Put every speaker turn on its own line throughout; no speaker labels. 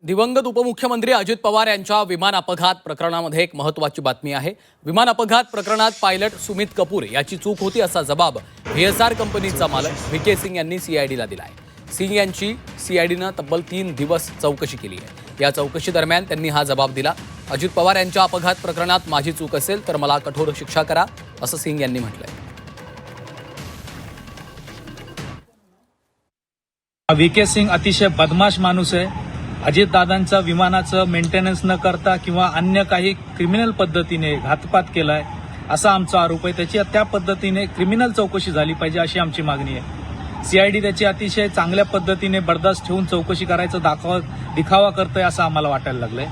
दिवंगत उपमुख्यमंत्री अजित पवार यांच्या विमान अपघात प्रकरणामध्ये एक महत्त्वाची बातमी आहे। विमान अपघात प्रकरणात पायलट सुमित कपूर याची चूक होती असा जबाब VSR कंपनीचा मालक VK सिंग यांनी सीआयडीला दिला आहे। सिंग यांची सीआयडीनं तब्बल 3 दिवस चौकशी केली आहे। या चौकशी दरम्यान त्यांनी हा जबाब दिला। अजित पवार यांच्या अपघात प्रकरणात माझी चूक असेल तर मला कठोर शिक्षा करा असं सिंग यांनी म्हटलंय।
VK सिंग अतिशय बदमाश माणूस आहे। अजितदादांचा विमानाचं मेंटेनन्स न करता किंवा अन्य काही क्रिमिनल पद्धतीने घातपात केलाय असा आमचा आरोप आहे। त्याची त्या पद्धतीने क्रिमिनल चौकशी झाली पाहिजे अशी आमची मागणी आहे। सीआयडी त्याची अतिशय चांगल्या पद्धतीने बर्दाश्त ठेवून चौकशी करायचं दिखावा करतोय असं आम्हाला वाटायला लागलंय।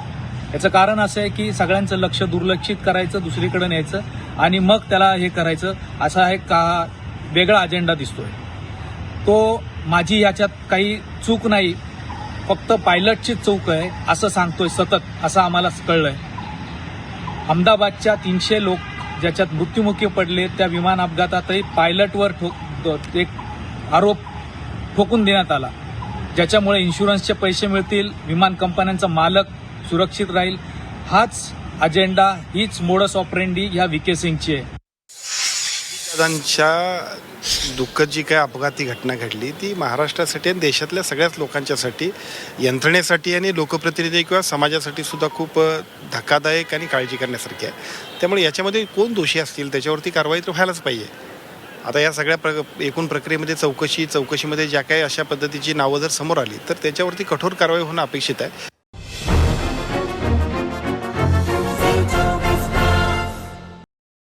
याचं कारण असं आहे की सगळ्यांचं लक्ष दुर्लक्षित करायचं, दुसरीकडे न्यायचं आणि मग त्याला हे करायचं असा एक वेगळा अजेंडा दिसतोय। तो माझी याच्यात काही चूक नाही, फक्त पायलटची चूक आहे असं सांगतोय सतत, असं आम्हाला कळलंय। अहमदाबादच्या 300 लोक ज्याच्यात मृत्युमुखी पडले त्या विमान अपघातातही पायलटवर एक आरोप ठोकून देण्यात आला, ज्याच्यामुळे इन्शुरन्सचे पैसे मिळतील, विमान कंपन्यांचा मालक सुरक्षित राहील। हाच अजेंडा, हीच मोडस ऑपरेंडी ह्या VK सिंगची आहे।
दादांच्या दुःखद जी काय अपघाती घटना घडली ती महाराष्ट्रासाठी आणि देशातल्या सगळ्याच लोकांच्यासाठी, यंत्रणेसाठी आणि लोकप्रतिनिधी किंवा समाजासाठी सुद्धा खूप धक्कादायक आणि काळजी करण्यासारखी आहे। त्यामुळे याच्यामध्ये कोण दोषी असतील त्याच्यावरती कारवाई तर व्हायलाच पाहिजे। आता या सगळ्या एकूण प्रक्रियेमध्ये चौकशीमध्ये ज्या काही अशा पद्धतीची नावं जर समोर आली तर त्याच्यावरती कठोर कारवाई होणं अपेक्षित आहे।